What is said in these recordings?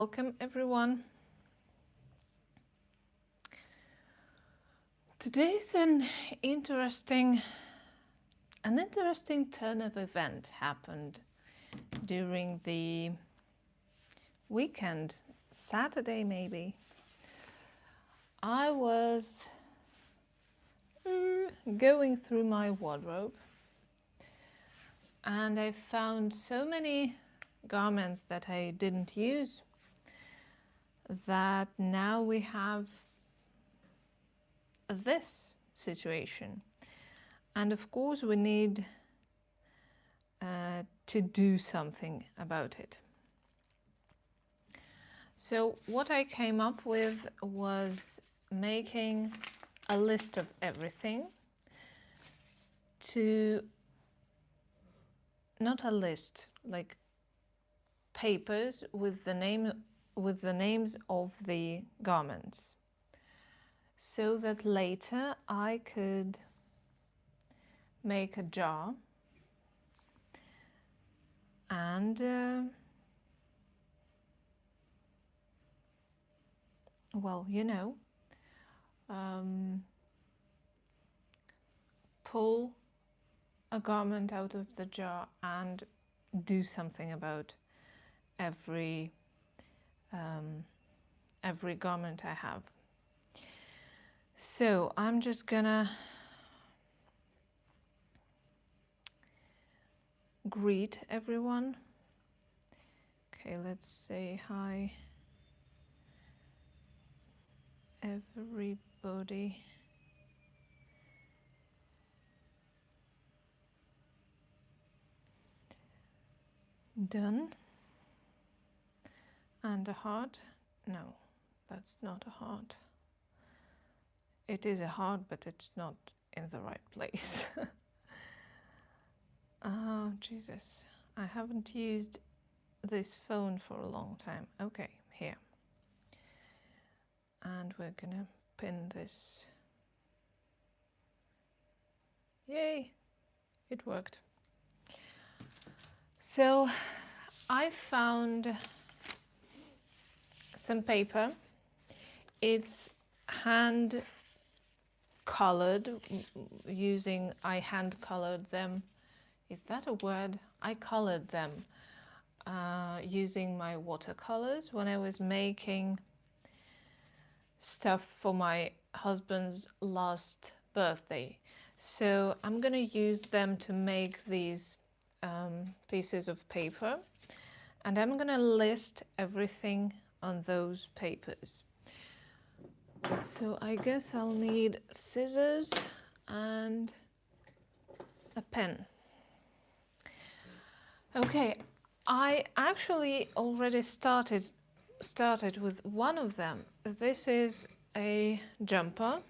Welcome everyone. Today's an interesting turn of event happened during the weekend, Saturday maybe. I was going through my wardrobe and I found so many garments that I didn't use that now we have this situation. And of course we need to do something about it. So what I came up with was making a list of everything, to not a list, like papers with the names of the garments, so that later I could make a jar and well, you know, pull a garment out of the jar and do something about every garment I have. So I'm just gonna greet everyone. Okay, let's say hi everybody. Done. And a heart. No, that's not a heart. It is a heart, but it's not in the right place. Oh, Jesus. I haven't used this phone for a long time. Okay, here. And we're gonna pin this. Yay, it worked. So I found some paper. It's hand colored, I hand colored them. Is that a word? I colored them using my watercolors when I was making stuff for my husband's last birthday. So I'm gonna use them to make these pieces of paper, and I'm gonna list everything on those papers. So I guess I'll need scissors and a pen. Okay, I actually already started with one of them. This is a jumper,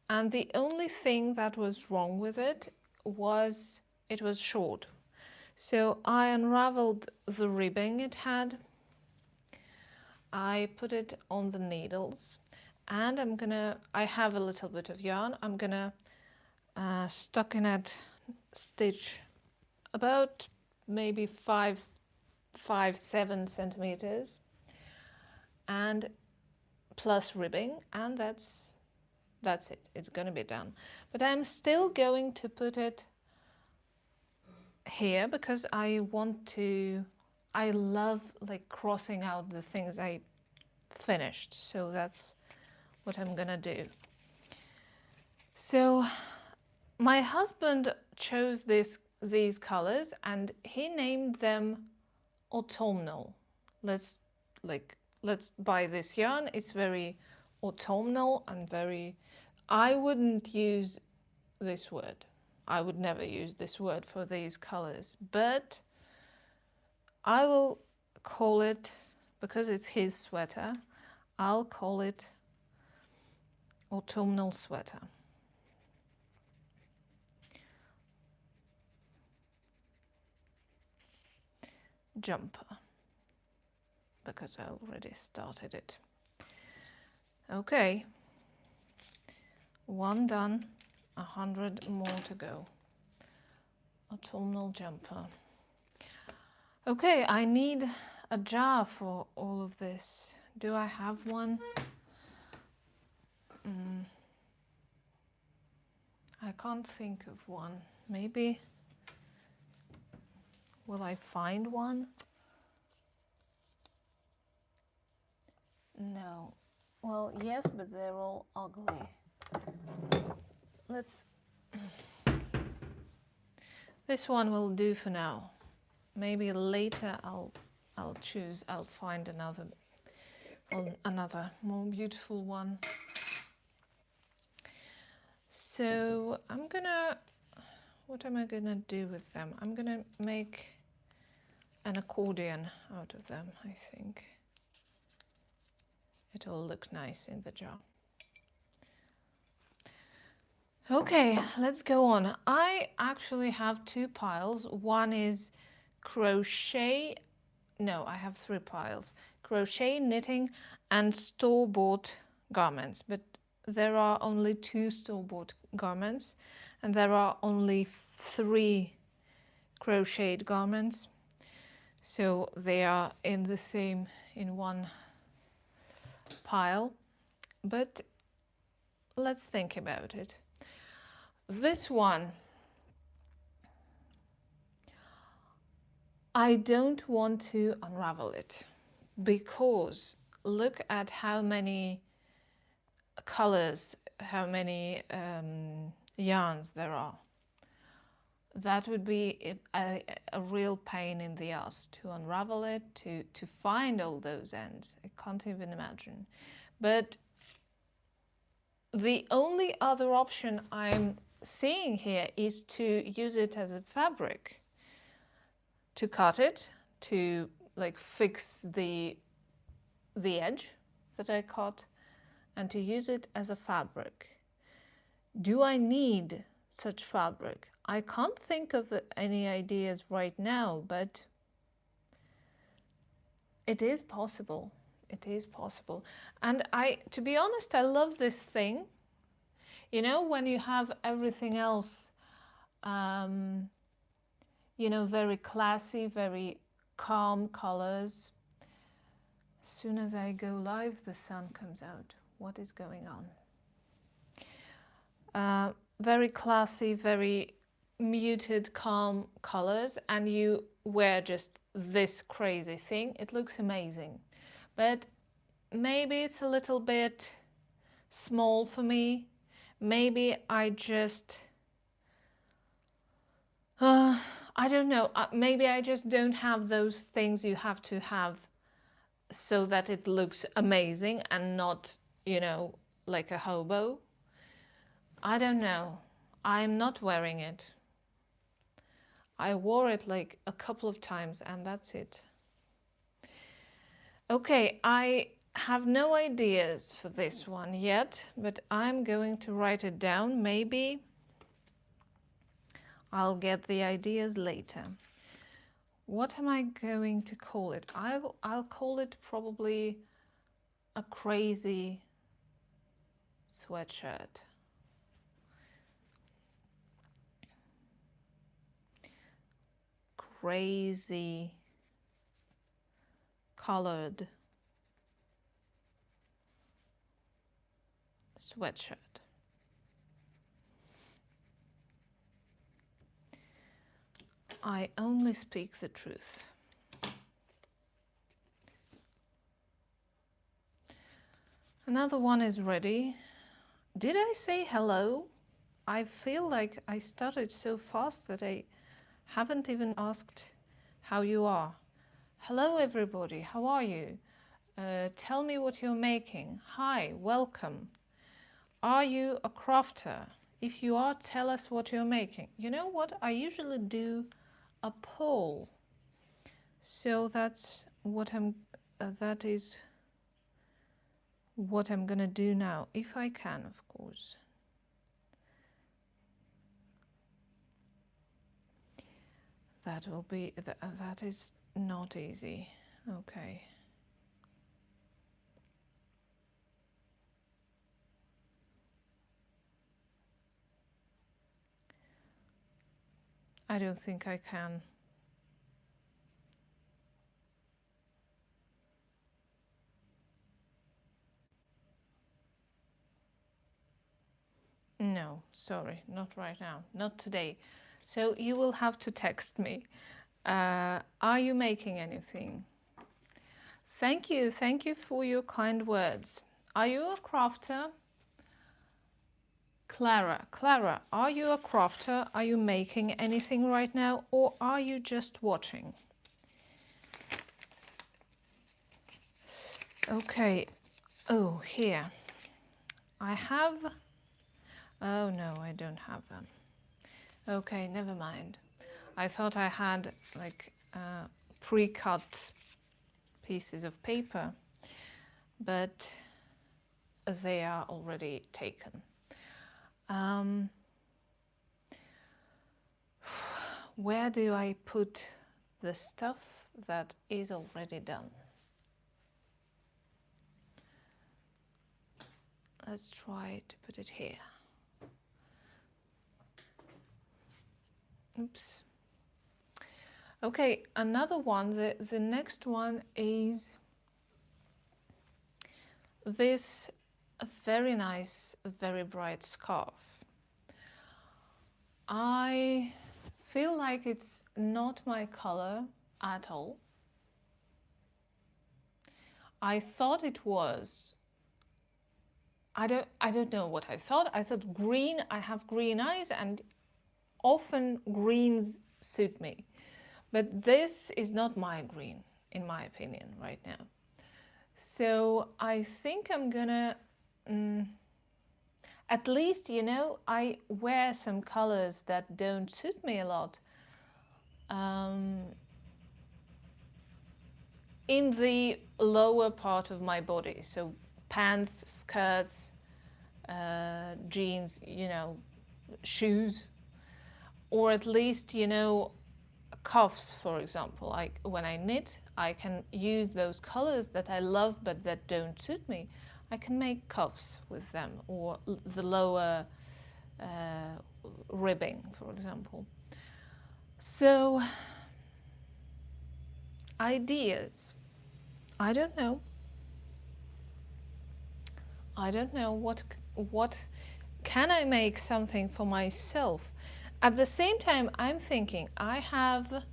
and the only thing that was wrong with it was it was short. So I unraveled the ribbing it had, I put it on the needles, and I have a little bit of yarn. I'm gonna stockinette stitch about maybe 7 centimeters, and plus ribbing, and that's it. It's gonna be done. But I'm still going to put it here because I love like crossing out the things I finished, so that's what I'm gonna do. So my husband chose these colors and he named them autumnal. Let's buy this yarn. It's very autumnal and I wouldn't use this word. I would never use this word for these colors, but I will call it, because it's his sweater, I'll call it autumnal sweater. Jumper, because I already started it. Okay, one done, 100 more to go. Autumnal jumper. Okay, I need a jar for all of this. Do I have one? I can't think of one. Maybe will I find one? No. Well, yes, but they're all ugly. Let's... This one will do for now. Maybe later I'll find another more beautiful one. So what am I gonna do with them? I'm gonna make an accordion out of them, I think. It'll look nice in the jar. Okay, let's go on. I actually have two piles. One is crochet. No, I have three piles. Crochet, knitting, and store-bought garments. But there are only two store-bought garments, and there are only 3 crocheted garments. So they are in one pile. But let's think about it. This one, I don't want to unravel it because look at how many colors, how many yarns there are. That would be a real pain in the ass to unravel it, to find all those ends. I can't even imagine. But the only other option I'm seeing here is to use it as a fabric, to cut it, to like fix the edge that I cut, and to use it as a fabric. Do I need such fabric? I can't think of any ideas right now, but it is possible. It is possible. And to be honest, I love this thing. You know, when you have everything else, you know, very classy, very calm colors. As soon as I go live, the sun comes out. What is going on? Very classy, very muted, calm colors, and you wear just this crazy thing. It looks amazing. But maybe it's a little bit small for me. Maybe I just... I don't know. Maybe I just don't have those things you have to have so that it looks amazing and not, you know, like a hobo. I don't know. I'm not wearing it. I wore it like a couple of times and that's it. Okay, I have no ideas for this one yet, but I'm going to write it down. Maybe I'll get the ideas later. What am I going to call it? I'll call it probably a crazy sweatshirt. Crazy colored sweatshirt. I only speak the truth. Another one is ready. Did I say hello? I feel like I started so fast that I haven't even asked how you are. Hello everybody, how are you? Tell me what you're making. Hi, welcome. Are you a crafter? If you are, tell us what you're making. You know what? I usually do a poll. So that's what that is what I'm gonna do now, if I can, of course. That will be, that is not easy. Okay. I don't think I can. No, sorry, not right now, not today. So you will have to text me. Are you making anything? Thank you for your kind words. Are you a crafter? Clara, are you a crafter? Are you making anything right now, or are you just watching? Okay, oh, here. I have, oh no, I don't have them. Okay, never mind. I thought I had like pre-cut pieces of paper, but they are already taken. Where do I put the stuff that is already done? Let's try to put it here. Oops. Okay, another one, the next one is this very nice, very bright scarf. I feel like it's not my color at all. I thought it was. I don't know what I thought. I thought green, I have green eyes and often greens suit me. But this is not my green, in my opinion, right now. So I think I'm gonna, at least, you know, I wear some colors that don't suit me a lot. In the lower part of my body, so pants, skirts, jeans, you know, shoes, or at least, you know, cuffs, for example. Like when I knit, I can use those colors that I love but that don't suit me. I can make cuffs with them, or the lower ribbing, for example. So, ideas. I don't know. I don't know what can I make something for myself. At the same time, I'm thinking I have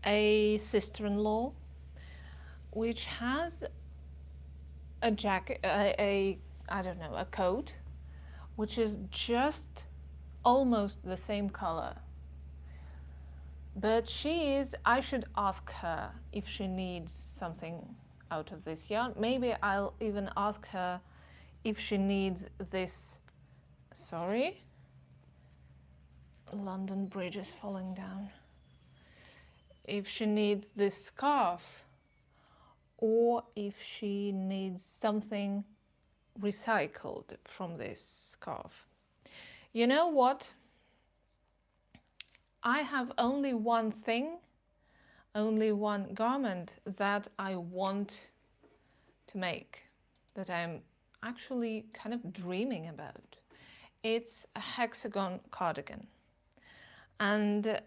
a sister-in-law which has a jacket, I don't know, a coat, which is just almost the same color. But I should ask her if she needs something out of this yarn. Maybe I'll even ask her if she needs this, sorry, London Bridge is falling down. If she needs this scarf, or if she needs something recycled from this scarf. You know what? I have only one thing, only one garment that I want to make, that I'm actually kind of dreaming about. It's a hexagon cardigan. And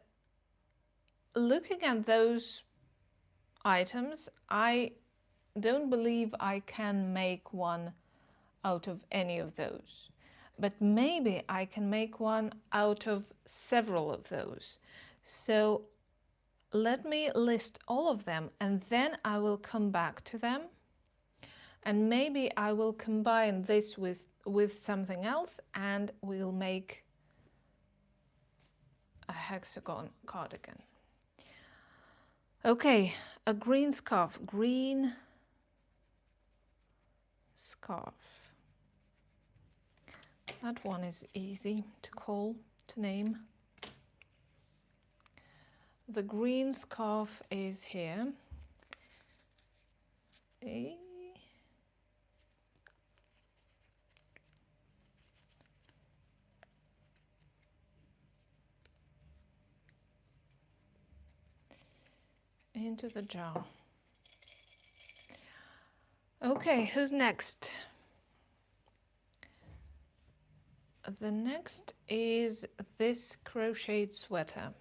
looking at those items, I don't believe I can make one out of any of those. But maybe I can make one out of several of those. So let me list all of them and then I will come back to them. And maybe I will combine this with something else and we'll make a hexagon cardigan. Okay, a green scarf, green scarf. That one is easy to name. The green scarf is here. Into the jar. Okay, who's next? The next is this crocheted sweater.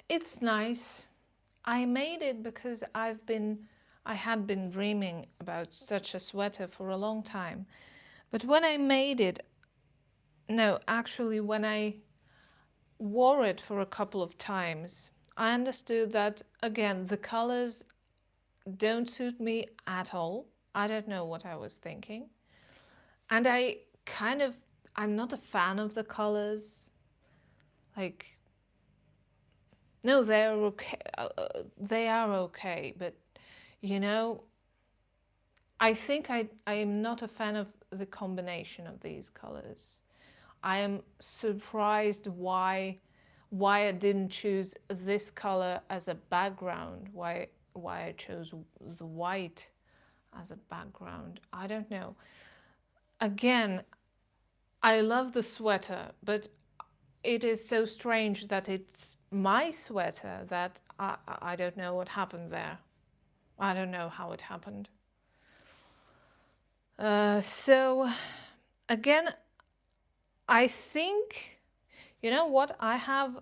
It's nice. I made it because I had been dreaming about such a sweater for a long time, But when I made it, no, actually when I wore it for a couple of times, I understood that, again, the colors don't suit me at all. I don't know what I was thinking. And I'm not a fan of the colors. Like, no, they're okay. They are okay, but you know, I think I am not a fan of the combination of these colors. I am surprised why I didn't choose this color as a background, why I chose the white as a background. I don't know. Again, I love the sweater, but it is so strange that it's my sweater that I don't know what happened there. I don't know how it happened. So again, I think, you know what, I have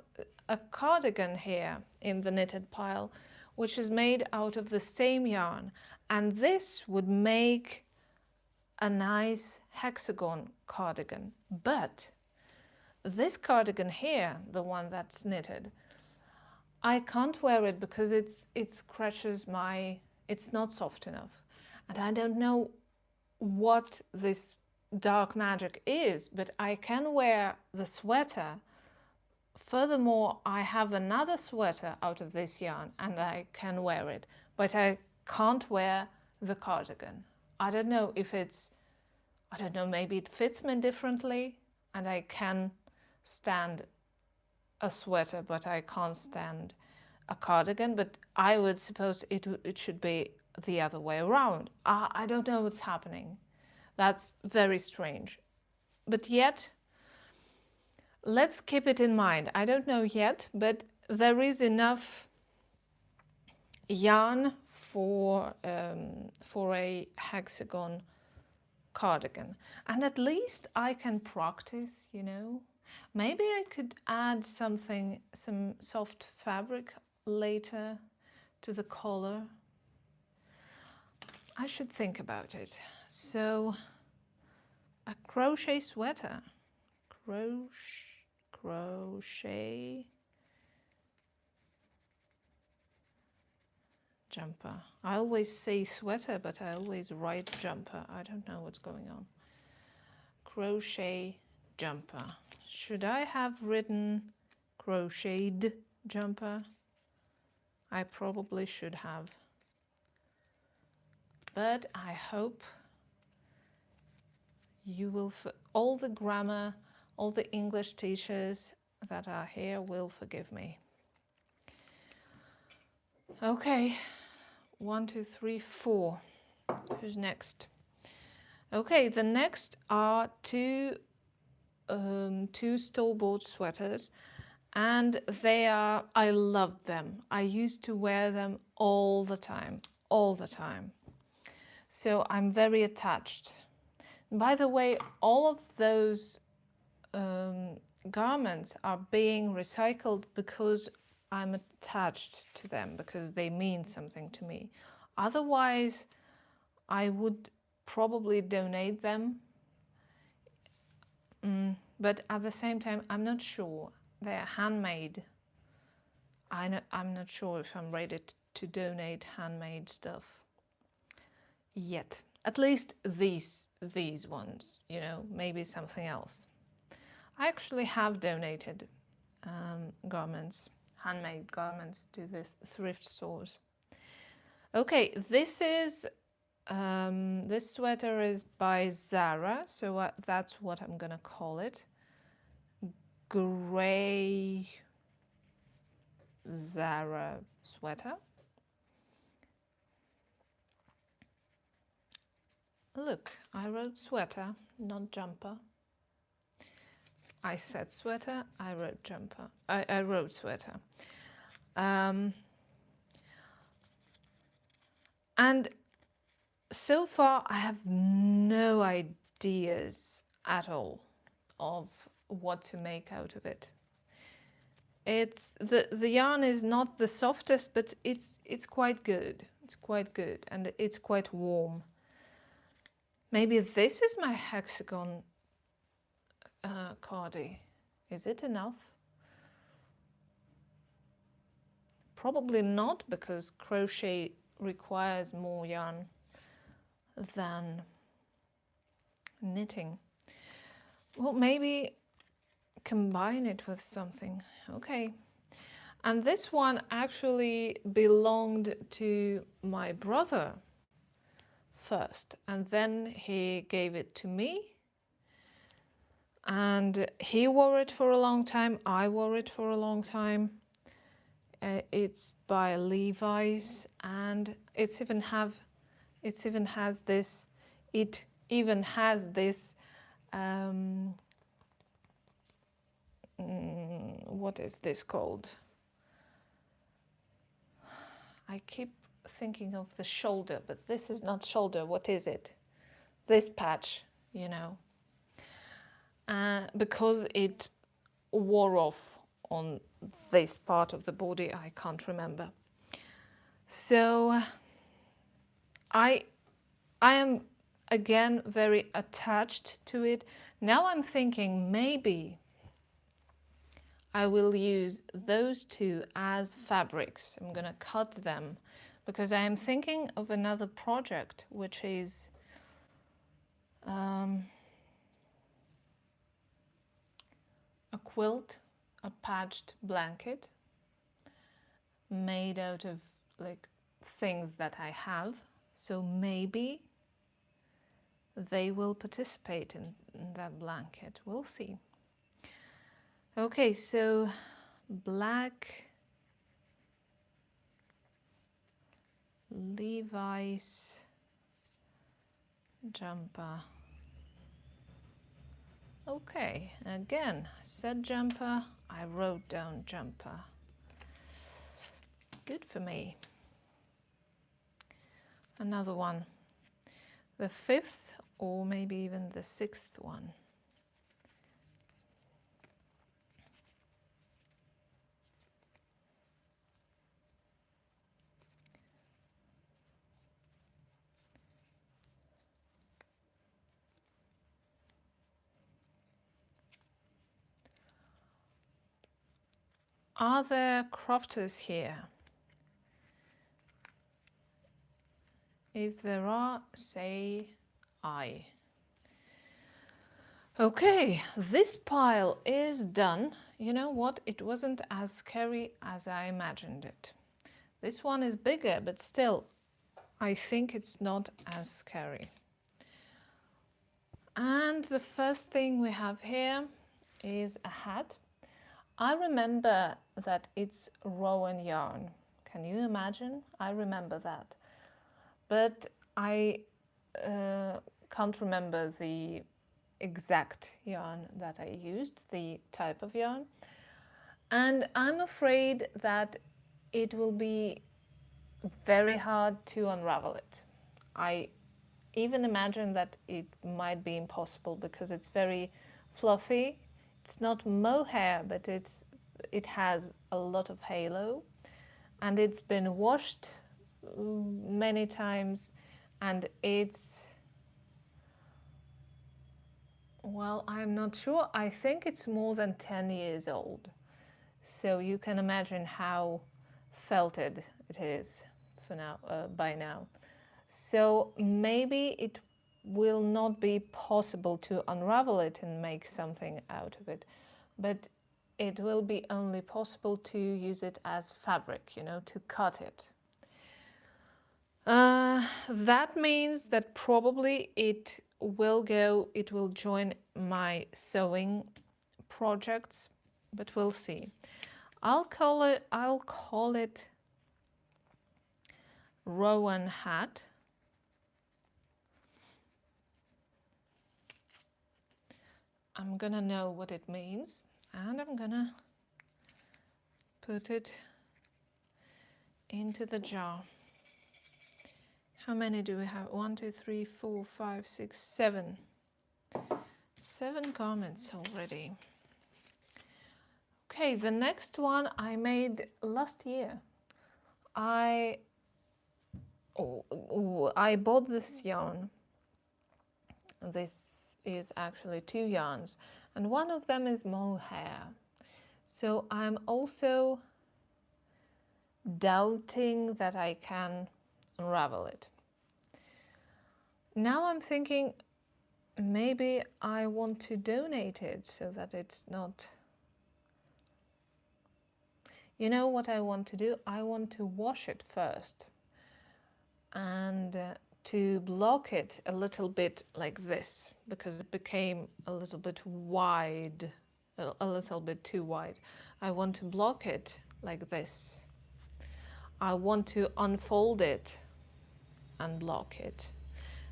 a cardigan here in the knitted pile, which is made out of the same yarn, and this would make a nice hexagon cardigan. But this cardigan here, the one that's knitted, I can't wear it because it scratches my, it's not soft enough. And I don't know what this dark magic is, but I can wear the sweater. Furthermore, I have another sweater out of this yarn and I can wear it, but I can't wear the cardigan. I don't know if it's, I don't know, maybe it fits me differently and I can stand a sweater, but I can't stand a cardigan. But I would suppose it should be the other way around. I don't know what's happening. That's very strange. But yet, let's keep it in mind. I don't know yet, but there is enough yarn for a hexagon cardigan. And at least I can practice, you know. Maybe I could add something, some soft fabric later to the collar. I should think about it. So, a crochet sweater. Crochet jumper. I always say sweater, but I always write jumper. I don't know what's going on. Crochet jumper. Should I have written crocheted jumper? I probably should have. But I hope you will, all the grammar, all the English teachers that are here will forgive me. Okay, 1, 2, 3, 4. Who's next? Okay, the next are two store-bought sweaters, and they are, I love them. I used to wear them all the time. So I'm very attached. By the way, all of those garments are being recycled because I'm attached to them, because they mean something to me. Otherwise, I would probably donate them. But at the same time, I'm not sure. They're handmade. I'm not sure if I'm ready to donate handmade stuff yet. At least these ones, you know, maybe something else. I actually have donated garments, handmade garments, to this thrift stores. Okay, this is this sweater is by Zara, so that's what I'm gonna call it. Gray Zara sweater. Look, I wrote sweater, not jumper. I said sweater, I wrote jumper. I wrote sweater. And so far I have no ideas at all of what to make out of it. It's the yarn is not the softest, but it's quite good. It's quite good, and it's quite warm. Maybe this is my hexagon cardie. Is it enough? Probably not, because crochet requires more yarn than knitting. Well, maybe combine it with something. Okay. And this one actually belonged to my brother first, and then he gave it to me. And he wore it for a long time. I wore it for a long time. It's by Levi's, and it even has this. It even has this. What is this called? I keep thinking of the shoulder, but this is not shoulder. What is it? This patch, you know. Because it wore off on this part of the body, I can't remember. So I am again very attached to it. Now I'm thinking maybe I will use those two as fabrics. I'm gonna cut them because I am thinking of another project, which is a quilt, a patched blanket made out of like things that I have. So maybe they will participate in that blanket. We'll see. Okay, so black Levi's jumper. Okay, again, I said jumper, I wrote down jumper. Good for me. Another one, the fifth or maybe even the sixth one. Are there crafters here? If there are, say I. Okay, this pile is done. You know what? It wasn't as scary as I imagined it. This one is bigger, but still, I think it's not as scary. And the first thing we have here is a hat. I remember that it's rowan yarn. Can you imagine? I remember that. But I can't remember the exact yarn that I used, the type of yarn. And I'm afraid that it will be very hard to unravel it. I even imagine that it might be impossible because it's very fluffy. It's not mohair, but it has a lot of halo, and it's been washed many times, and it's, well, I'm not sure. I think it's more than 10 years old. So you can imagine how felted it is for now, by now. So maybe it will not be possible to unravel it and make something out of it, but it will be only possible to use it as fabric, you know, to cut it. That means that probably it will join my sewing projects, but we'll see. I'll call it rowan hat. I'm gonna know what it means, and I'm gonna put it into the jar. How many do we have? 1, 2, 3, 4, 5, 6, 7. 7 garments already. Okay, the next one I made last year. I bought this yarn This is actually 2 yarns, and one of them is mohair. So I'm also doubting that I can unravel it. Now I'm thinking maybe I want to donate it so that it's not... You know what I want to do? I want to wash it first and to block it a little bit like this, because it became a little bit wide, a little bit too wide. I want to block it like this. I want to unfold it and block it.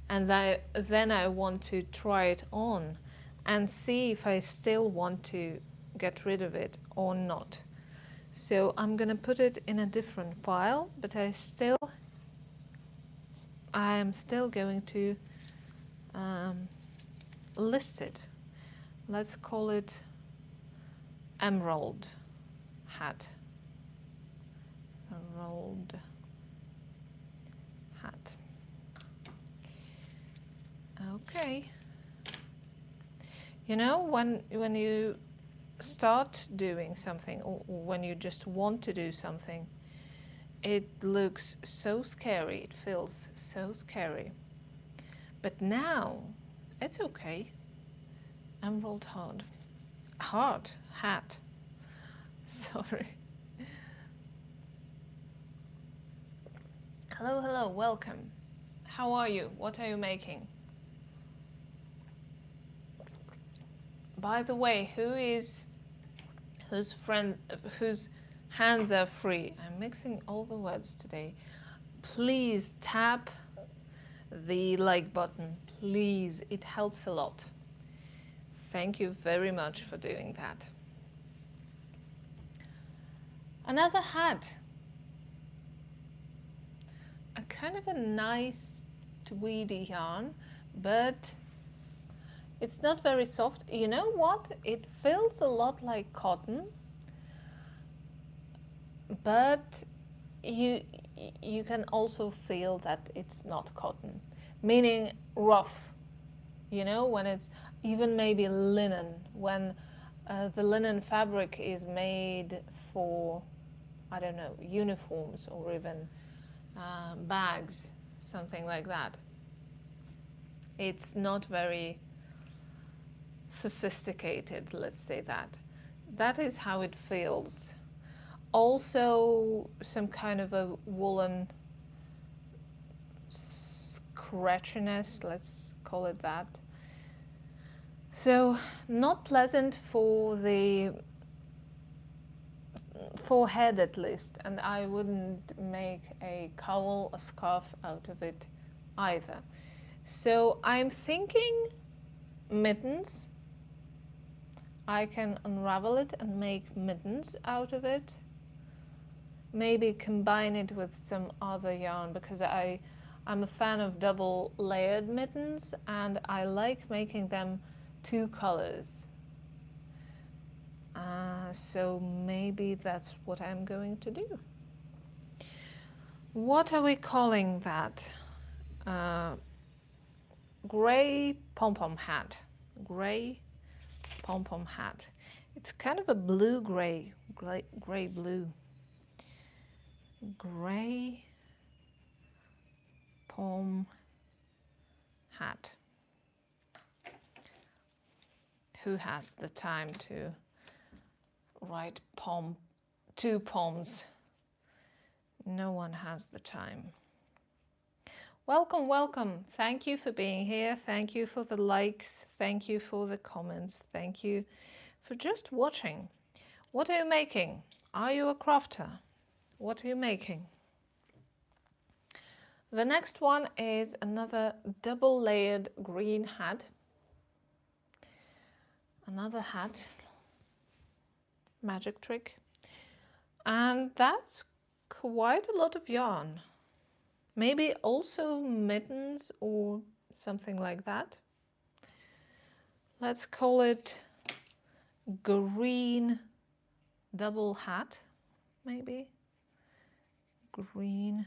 And then I want to try it on and see if I still want to get rid of it or not. So I'm going to put it in a different pile, but I am still going to list it. Let's call it emerald hat. Emerald hat. Okay. You know, when you start doing something, or when you just want to do something, it looks so scary, it feels so scary. But now it's okay. Emerald heart hat. Sorry. Hello, welcome. How are you? What are you making? By the way, whose hands are free? I'm mixing all the words today. Please tap the like button. Please, it helps a lot. Thank you very much for doing that. Another hat. A kind of a nice tweedy yarn, but it's not very soft. You know what? It feels a lot like cotton, but you can also feel that it's not cotton, meaning rough. You know, when it's even maybe linen, when the linen fabric is made for, I don't know, uniforms or even bags, something like that. It's not very sophisticated, let's say that. That is how it feels. Also, some kind of a woolen scratchiness, let's call it that. So, not pleasant for the forehead at least, and I wouldn't make a cowl, a scarf out of it either. So I'm thinking mittens. I can unravel it and make mittens out of it. Maybe combine it with some other yarn, because I'm a fan of double layered mittens and I like making them 2 colors. So maybe that's what I'm going to do. What are we calling that? Gray pom-pom hat. Gray pom-pom hat. It's kind of a blue-gray, gray-blue. Gray pom hat. Who has the time to write 2 poms? No one has the time. Welcome, welcome. Thank you for being here. Thank you for the likes. Thank you for the comments. Thank you for just watching. What are you making? Are you a crafter? What are you making? The next one is another double layered green hat. Another hat. Magic trick. And that's quite a lot of yarn. Maybe also mittens or something like that. Let's call it green double hat, maybe. Green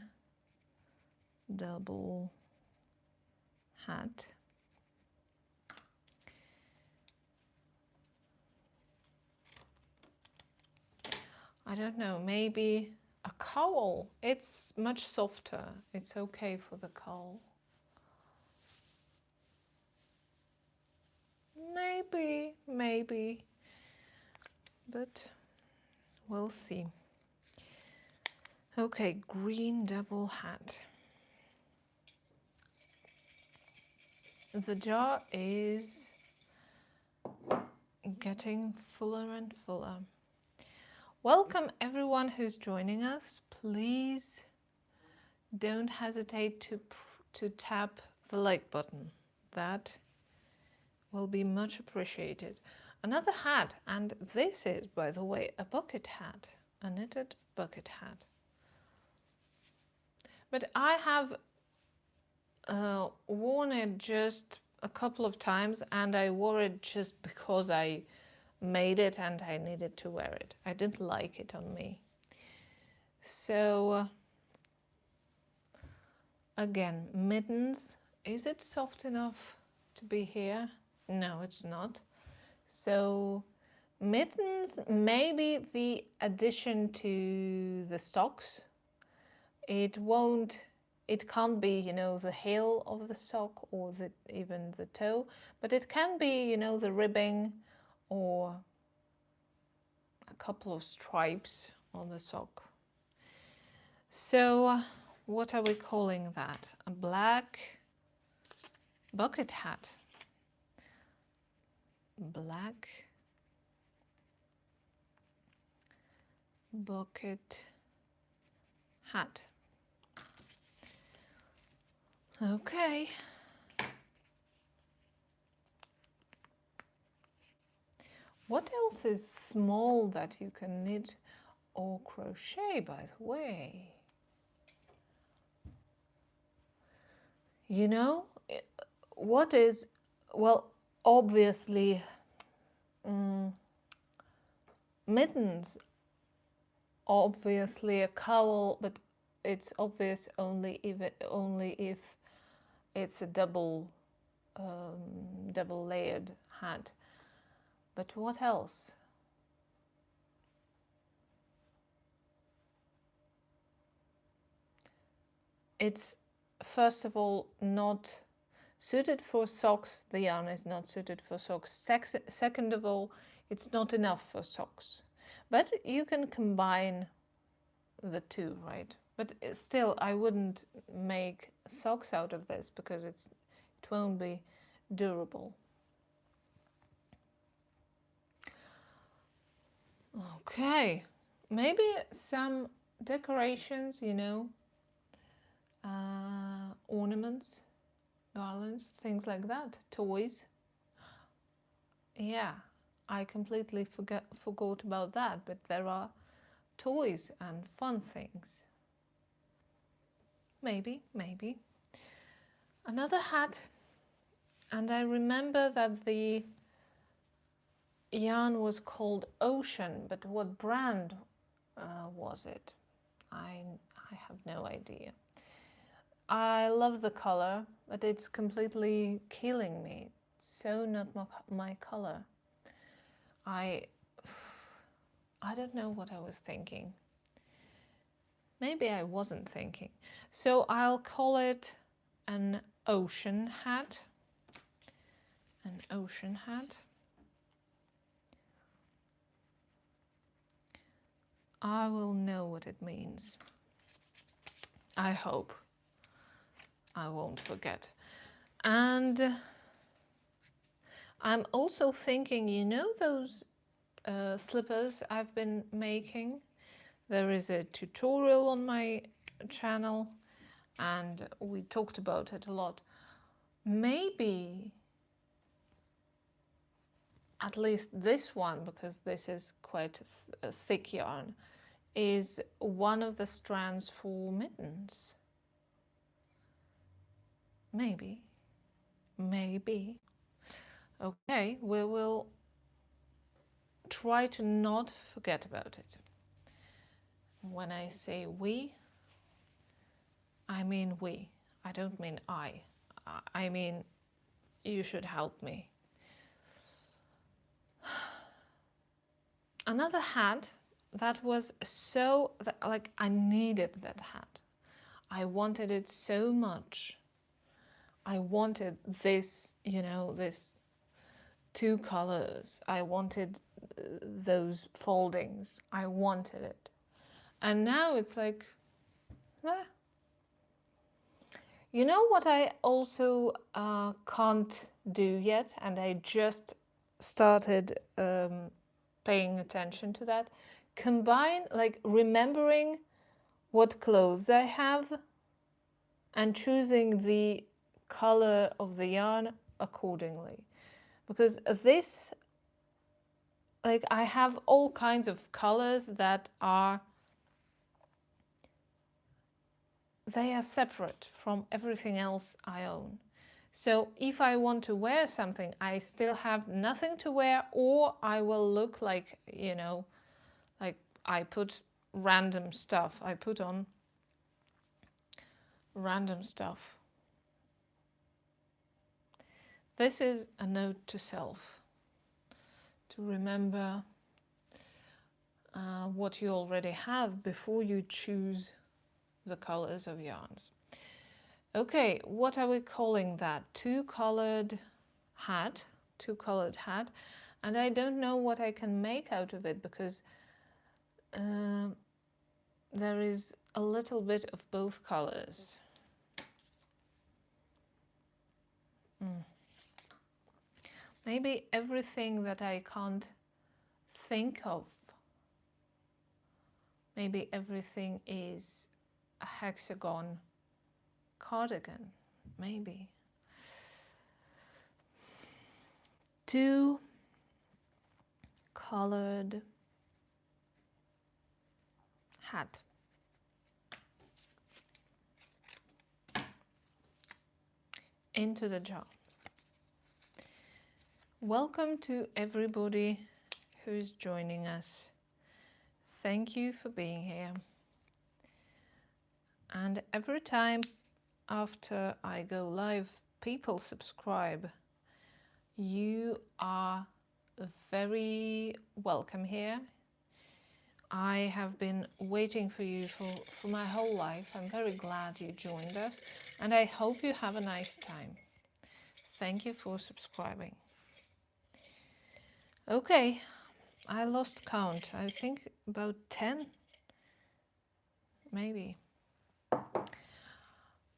double hat. I don't know, maybe a cowl. It's much softer. It's okay for the cowl. Maybe, but we'll see. Okay, green double hat. The jar is getting fuller and fuller. Welcome everyone who's joining us. Please don't hesitate to tap the like button. That will be much appreciated. Another hat, and this is, by the way, a bucket hat, a knitted bucket hat. But I have worn it just a couple of times, and I wore it just because I made it and I needed to wear it. I didn't like it on me. So again, mittens. Is it soft enough to be here? No, it's not. So mittens, maybe the addition to the socks. It can't be, you know, the heel of the sock or even the toe, but it can be, you know, the ribbing or a couple of stripes on the sock. So what are we calling that? A black bucket hat. Black bucket hat. Okay. What else is small that you can knit or crochet, by the way? You know, what is, well, obviously, mittens, obviously a cowl, but it's obvious only if it's a double layered hat. But what else? It's first of all not suited for socks. The yarn is not suited for socks. Second of all, it's not enough for socks. But you can combine the two, right? But still, I wouldn't make socks out of this because it won't be durable. Okay, maybe some decorations, you know, ornaments, garlands, things like that, toys. Yeah, I completely forgot about that, but there are toys and fun things. Maybe. Another hat, and I remember that the yarn was called Ocean, but what brand was it? I have no idea. I love the color, but it's completely killing me. It's so not my color. I don't know what I was thinking. Maybe I wasn't thinking. So I'll call it an ocean hat. An ocean hat. I will know what it means. I hope I won't forget. And I'm also thinking, you know those slippers I've been making? There is a tutorial on my channel and we talked about it a lot. Maybe at least this one, because this is quite a thick yarn, is one of the strands for mittens. Maybe. Okay, we will try to not forget about it. When I say we, I mean we. I don't mean I. I mean you should help me. Another hat, that was so, like, I needed that hat. I wanted it so much. I wanted this, you know, this two colors. I wanted those foldings. I wanted it. And now it's like, eh. You know what I also can't do yet, and I just started paying attention to that? Combine, like, remembering what clothes I have and choosing the color of the yarn accordingly. Because this, like, I have all kinds of colors that are, they are separate from everything else I own. So if I want to wear something, I still have nothing to wear, or I will look like, you know, like I put random stuff. I put on random stuff. This is a note to self, to remember what you already have before you choose the colors of yarns. Okay, what are we calling that? Two-colored hat, and I don't know what I can make out of it, because there is a little bit of both colors. Maybe everything that I can't think of. Maybe everything is a hexagon cardigan. Maybe. Two-colored hat. Into the jar. Welcome to everybody who's joining us. Thank you for being here. And every time after I go live, people subscribe. You are very welcome here. I have been waiting for you for my whole life. I'm very glad you joined us, and I hope you have a nice time. Thank you for subscribing. Okay, I lost count. I think about 10, maybe.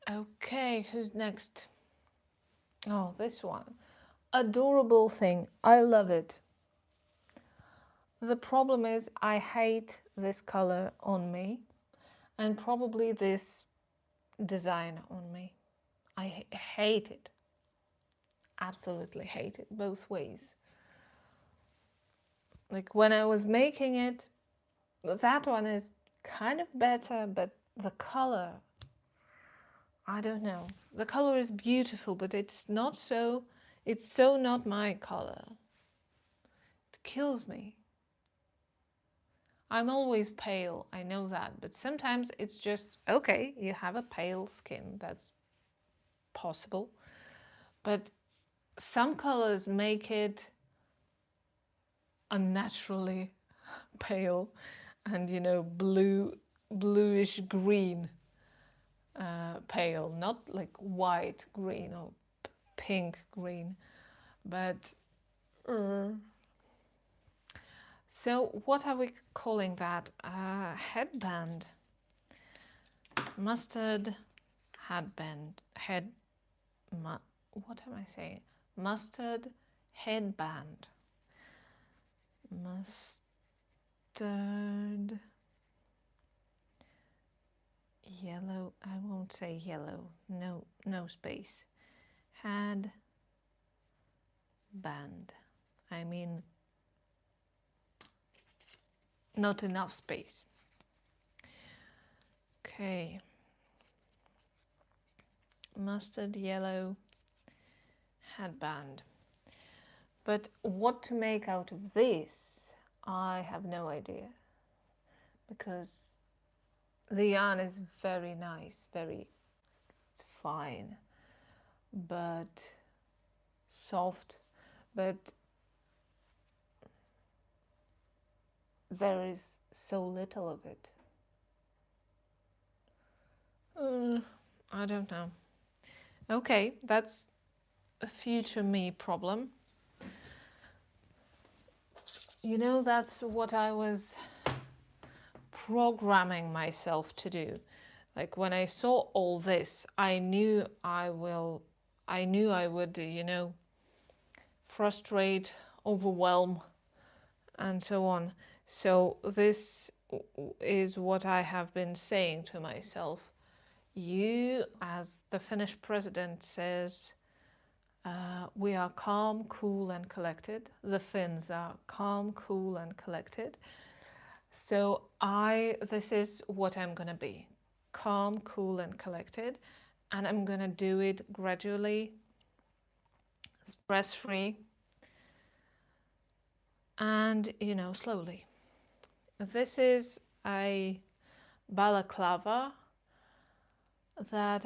Okay, who's next? Oh, this one. Adorable thing. I love it. The problem is I hate this color on me, and probably this design on me. I hate it. Absolutely hate it, both ways. Like when I was making it, that one is kind of better, but the color, I don't know. The color is beautiful, but it's so not my color. It kills me. I'm always pale, I know that, but sometimes it's just, okay, you have a pale skin, that's possible. But some colors make it unnaturally pale and, you know, bluish green pale, not like white green or pink green, but so what are we calling that? Headband. Mustard headband. What am I saying? Mustard headband. Mustard yellow. I won't say yellow. No space. Headband. I mean, not enough space. Okay. Mustard yellow headband. But what to make out of this, I have no idea. Because the yarn is very nice, it's fine, but soft, but there is so little of it. I don't know. Okay, that's a future me problem. You know, that's what I was programming myself to do. Like when I saw all this, I knew I would, you know, frustrate, overwhelm, and so on. So this is what I have been saying to myself. You, as the Finnish president says, we are calm, cool, and collected. The Finns are calm, cool, and collected. So this is what I'm gonna be. Calm, cool, and collected. And I'm gonna do it gradually, stress-free, and, you know, slowly. This is a balaclava that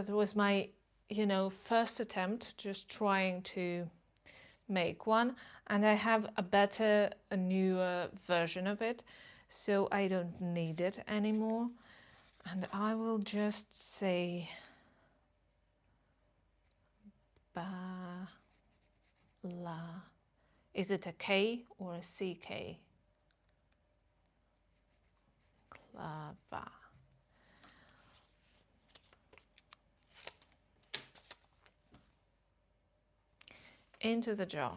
was my, you know, first attempt, just trying to make one, and I have a newer version of it, so I don't need it anymore. And I will just say is it a K or a CK? Clava. Into the jar.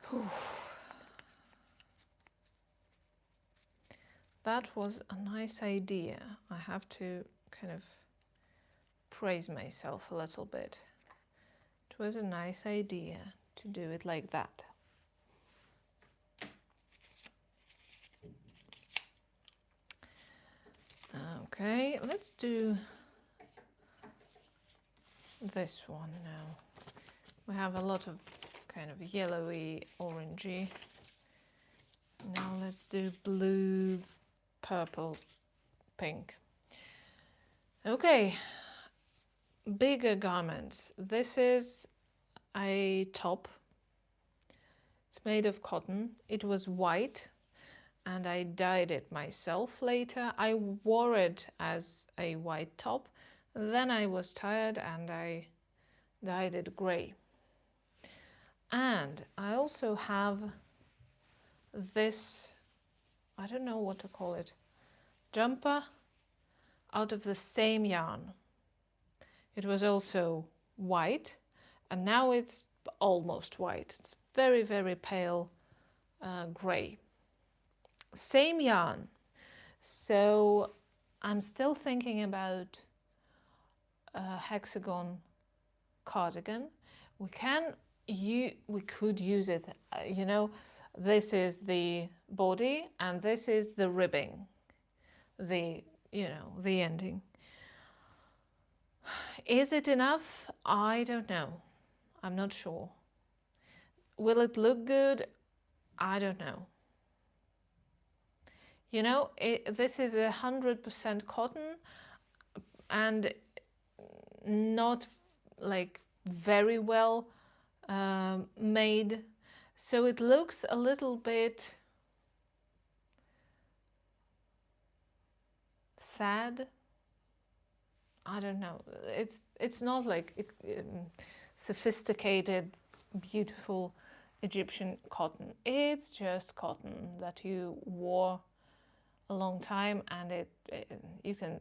Whew. That was a nice idea. I have to kind of praise myself a little bit. It was a nice idea to do it like that. Okay, let's do this one now. We have a lot of kind of yellowy, orangey. Now let's do blue, purple, pink. Okay, bigger garments. This is a top. It's made of cotton. It was white and I dyed it myself later. I wore it as a white top. Then I was tired and I dyed it grey. And I also have this, I don't know what to call it, jumper out of the same yarn. It was also white and now it's almost white. It's very, very pale grey. Same yarn. So I'm still thinking about a hexagon cardigan. We could use it, you know, this is the body and this is the ribbing, the ending. Is it enough? I don't know. I'm not sure. Will it look good? I don't know. You know, this is 100% cotton and not like very well made, so it looks a little bit sad. I don't know. It's not like sophisticated, beautiful Egyptian cotton. It's just cotton that you wore a long time, and you can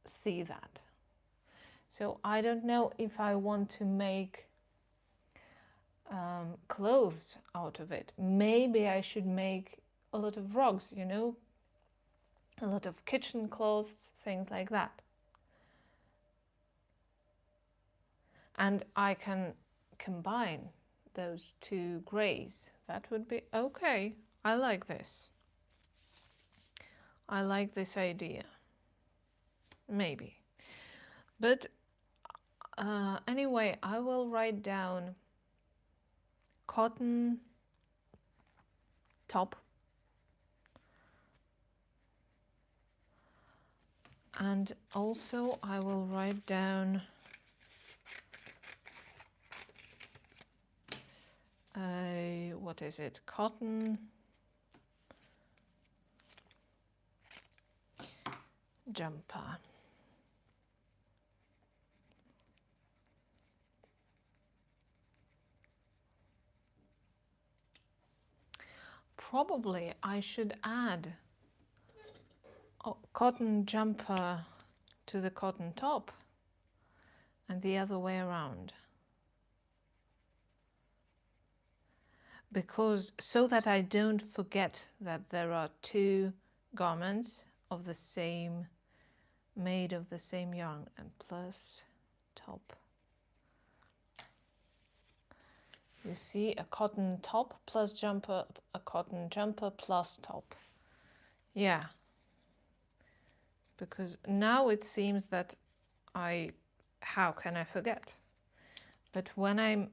see that. So I don't know if I want to make clothes out of it. Maybe I should make a lot of rugs, you know, a lot of kitchen clothes, things like that. And I can combine those two greys. That would be okay. I like this. I like this idea. Maybe. But anyway, I will write down cotton top and also I will write down what is it? Cotton jumper. Probably I should add a cotton jumper to the cotton top and the other way around, because so that I don't forget that there are two garments of the same, made of the same yarn, and plus top. You see, a cotton top plus jumper, a cotton jumper plus top. Yeah, because now it seems that how can I forget? But when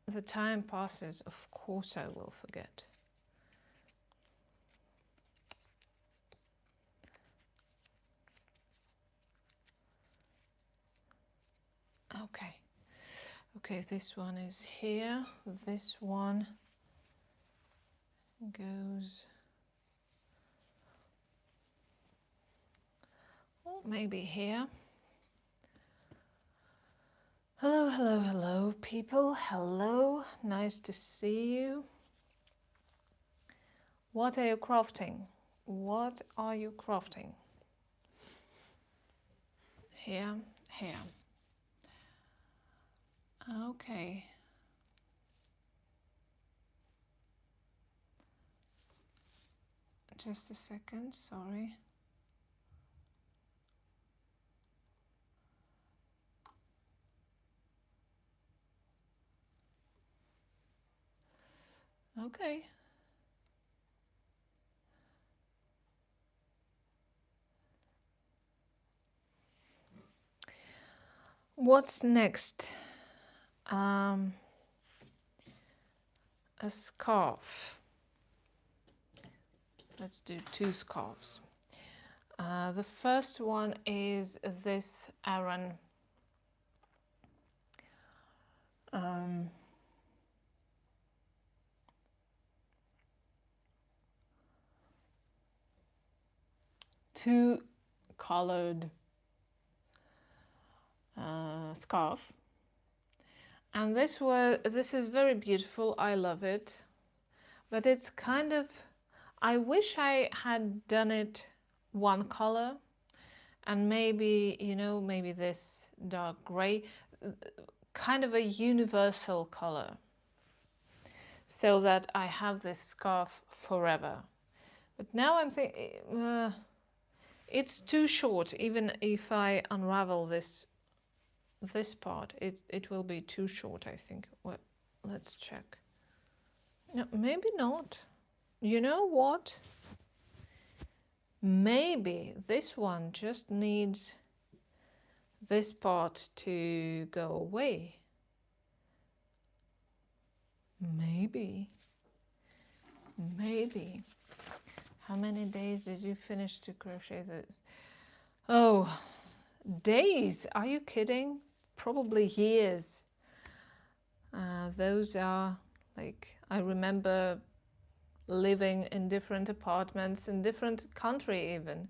the time passes, of course I will forget. Okay. Okay, this one is here. This one goes, oh, maybe here. Hello, hello, hello, people. Hello, nice to see you. What are you crafting? What are you crafting? Here, here. Okay. Just a second, sorry. Okay. What's next? A scarf. Let's do two scarves. The first one is this Aran two-colored scarf, and this is very beautiful. I love it, but it's kind of, I wish I had done it one color, and maybe, you know, maybe this dark gray, kind of a universal color, so that I have this scarf forever. But now I'm thinking it's too short. Even if I unravel this part, it will be too short, I think. Well, let's check. No, maybe not. You know what? Maybe this one just needs this part to go away. Maybe. How many days did you finish to crochet this? Oh, days? Are you kidding? Probably years. Those are, like, I remember living in different apartments in different country even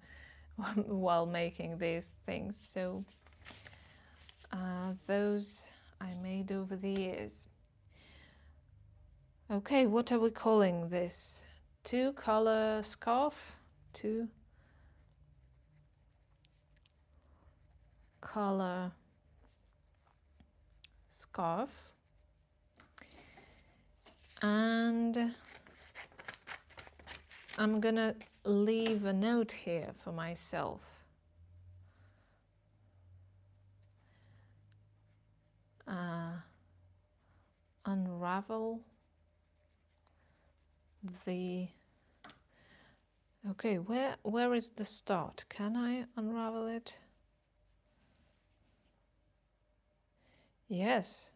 while making these things. So those I made over the years. Okay, what are we calling this? Two-color scarf? Two-color scarf. And I'm gonna leave a note here for myself. Unravel the, okay, where is the start? Can I unravel it? Yes,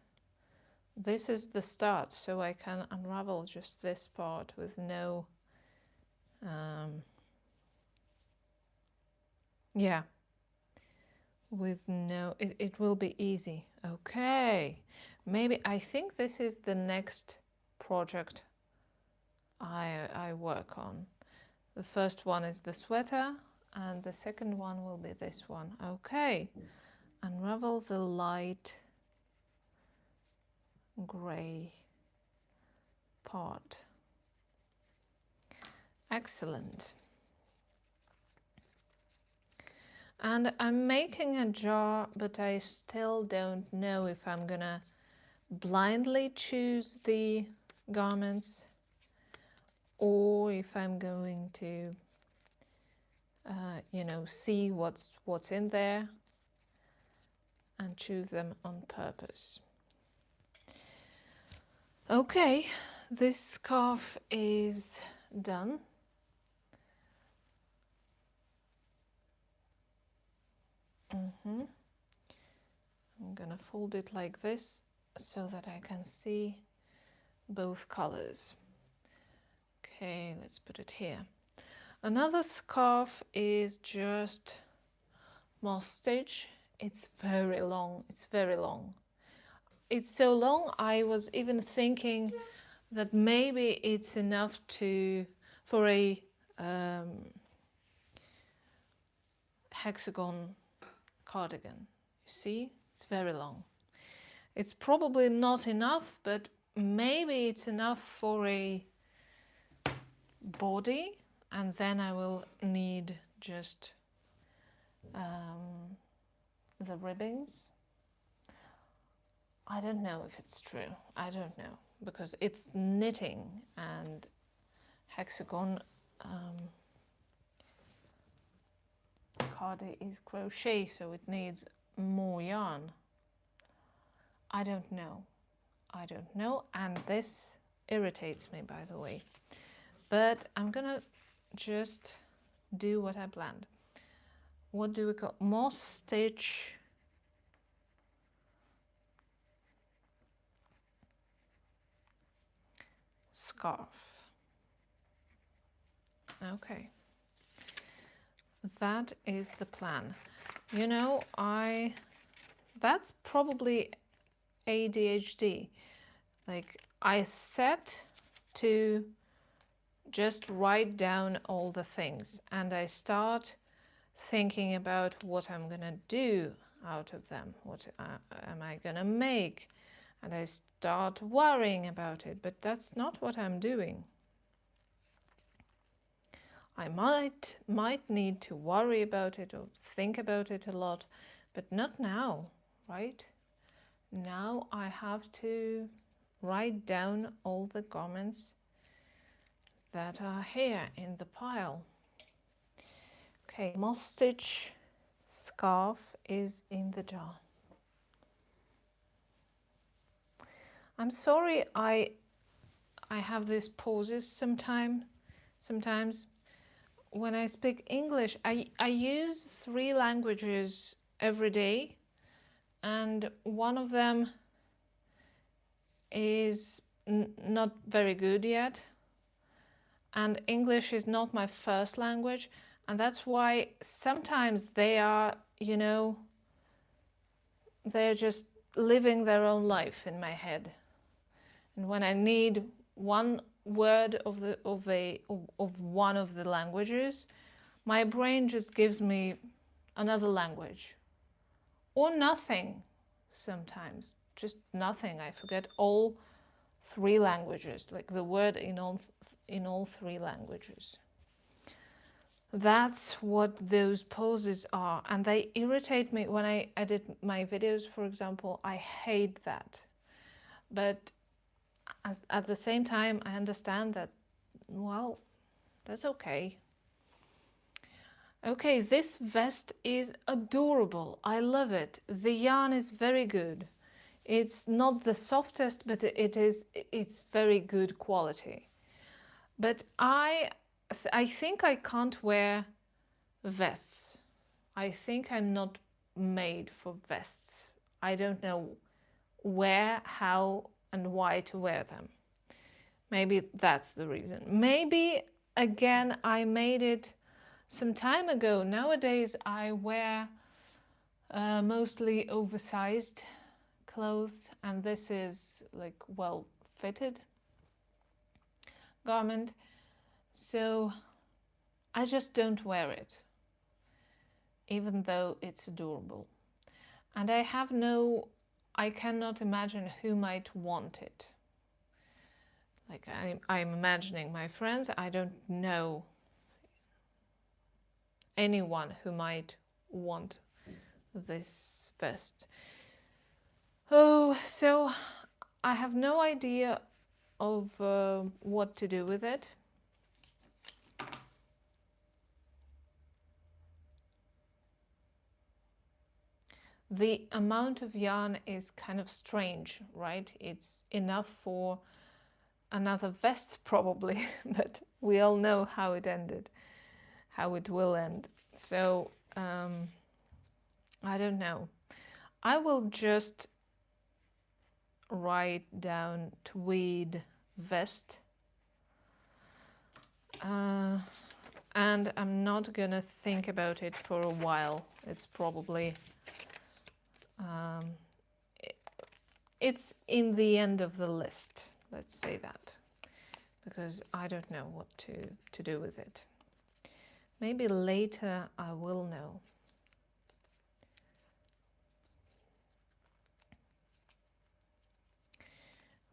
this is the start, so I can unravel just this part with no yeah, with no, it will be easy. Okay, maybe I think this is the next project I work on. The first one is the sweater, and the second one will be this one. Okay, unravel the light gray part. Excellent. And I'm making a jar, but I still don't know if I'm gonna blindly choose the garments or if I'm going to you know, see what's in there and choose them on purpose. Okay, this scarf is done. I'm gonna fold it like this so that I can see both colors. Okay, let's put it here. Another scarf is just moss stitch. It's very long. It's very long. It's so long I was even thinking that maybe it's enough for a hexagon cardigan. You see, it's very long. It's probably not enough, but maybe it's enough for a body, and then I will need just the ribbons. I don't know if it's true. I don't know, because it's knitting and hexagon cardi is crochet, so it needs more yarn. I don't know. I don't know, and this irritates me, by the way. But I'm gonna just do what I planned. What do we call moss stitch? Scarf. Okay, that is the plan. You know, that's probably ADHD. Like, I set to just write down all the things, and I start thinking about what I'm gonna do out of them. What am I gonna make? And I start worrying about it, but that's not what I'm doing. I might need to worry about it or think about it a lot, but not now, right? Now I have to write down all the garments that are here in the pile. Okay, moss stitch scarf is in the jar. I'm sorry I have these pauses sometimes. When I speak English, I use 3 languages every day, and one of them is not very good yet, and English is not my first language, and that's why sometimes they are, you know, they're just living their own life in my head. And when I need one word of one of the languages, my brain just gives me another language, or nothing. Sometimes just nothing. I forget all 3 languages, like the word in all 3 languages. That's what those poses are, and they irritate me when I edit my videos, for example. I hate that, but at the same time I understand that, well, that's okay. Okay, this vest is adorable. I love it. The yarn is very good. It's not the softest, but it's very good quality. But I think I can't wear vests. I think I'm not made for vests. I don't know where, how, and why to wear them. Maybe that's the reason. Maybe, again, I made it some time ago. Nowadays I wear mostly oversized clothes, and this is like well fitted garment, so I just don't wear it. even though it's adorable. And I cannot imagine who might want it. Like I'm imagining my friends. I don't know anyone who might want this vest. Oh, so I have no idea of what to do with it. The amount of yarn is kind of strange, right? It's enough for another vest probably, but we all know how it ended, how it will end. So I don't know. I will just write down tweed vest, and I'm not gonna think about it for a while. It's probably it's in the end of the list, let's say that, because I don't know what to do with it. Maybe later I will know.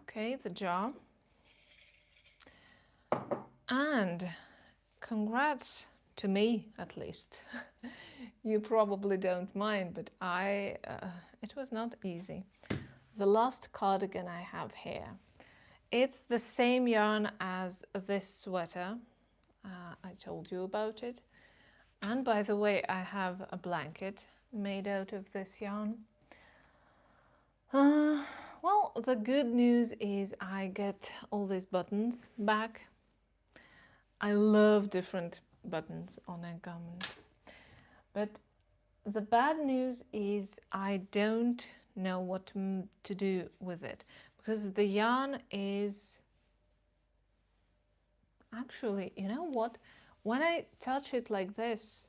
Okay, the jar. And congrats to me, at least. You probably don't mind, but it was not easy. The last cardigan I have here, it's the same yarn as this sweater. I told you about it. And by the way, I have a blanket made out of this yarn. Well, the good news is I get all these buttons back. I love different buttons on a garment. But the bad news is I don't know what to do with it, because the yarn is actually, you know what? When I touch it like this,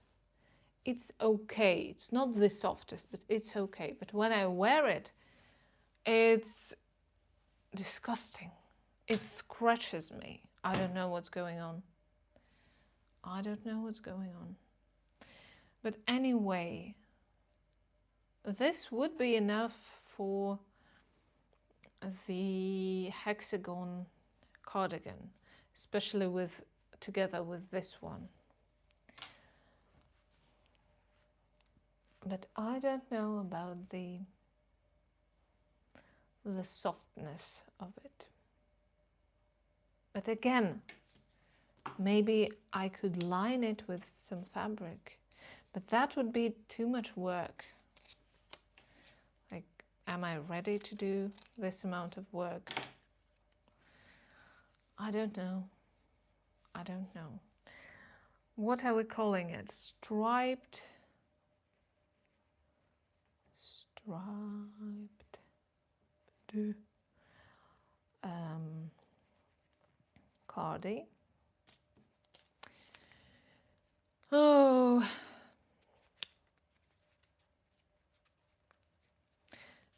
it's okay. It's not the softest, but it's okay. But when I wear it, it's disgusting. It scratches me. I don't know what's going on. I don't know what's going on. But anyway, this would be enough for the hexagon cardigan, especially together with this one. But I don't know about the softness of it. But again, maybe I could line it with some fabric, but that would be too much work. Like, am I ready to do this amount of work? I don't know. I don't know. What are we calling it? Striped cardi. Oh,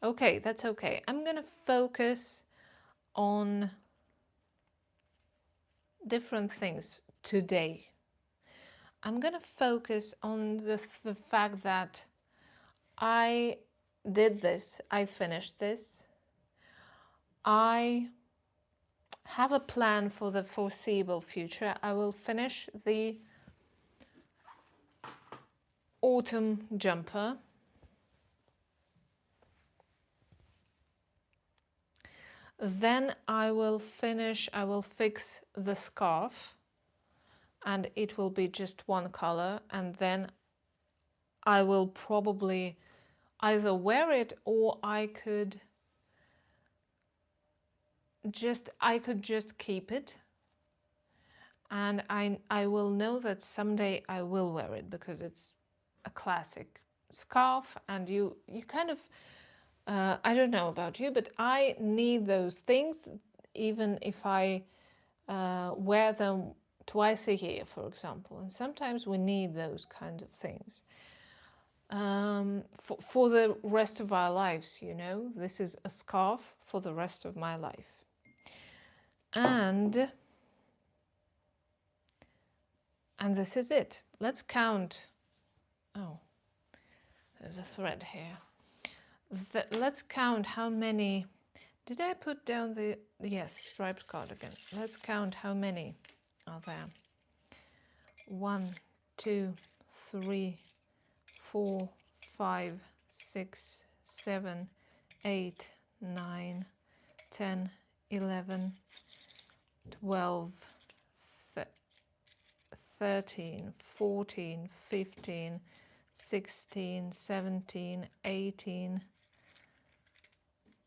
okay, that's okay. I'm gonna focus on different things today. I'm gonna focus on the fact that I did this, I finished this. I have a plan for the foreseeable future. I will finish the autumn jumper. Then I will fix the scarf, and it will be just one color, and then I will probably either wear it, or I could just keep it, and I will know that someday I will wear it, because it's a classic scarf, and you kind of I don't know about you, but I need those things even if I wear them twice a year, for example. And sometimes we need those kinds of things for the rest of our lives, you know. This is a scarf for the rest of my life. And this is it. Let's count. Oh, There's a thread here. Let's count how many. Did I put down the, yes, striped cardigan. Let's count how many are there. 1, 2, 3, 4, 5, 6, 7, 8, 9, 10, 11, 12, 13, 14, 15, 16, 17, 18,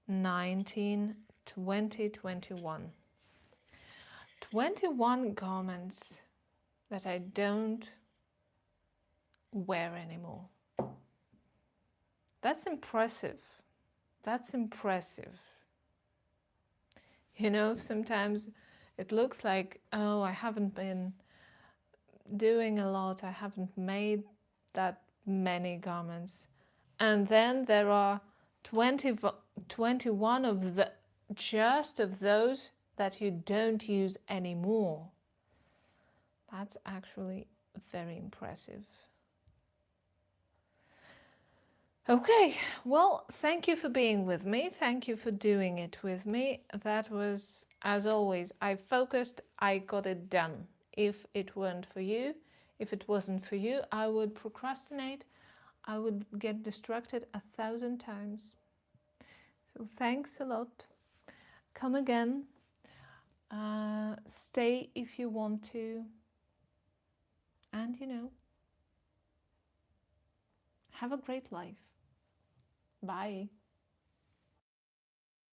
19, 20, 21. 21 garments that I don't wear anymore. That's impressive. That's impressive. You know, sometimes it looks like, oh, I haven't been doing a lot. I haven't made that many garments. And then there are 21 of the just of those that you don't use anymore. That's actually very impressive. Okay, well, thank you for being with me. Thank you for doing it with me. That was, as always, I focused, I got it done. If it weren't for you, if it wasn't for you, I would procrastinate. I would get distracted 1,000 times. So thanks a lot. Come again. Stay if you want to. And, you know, have a great life. Bye.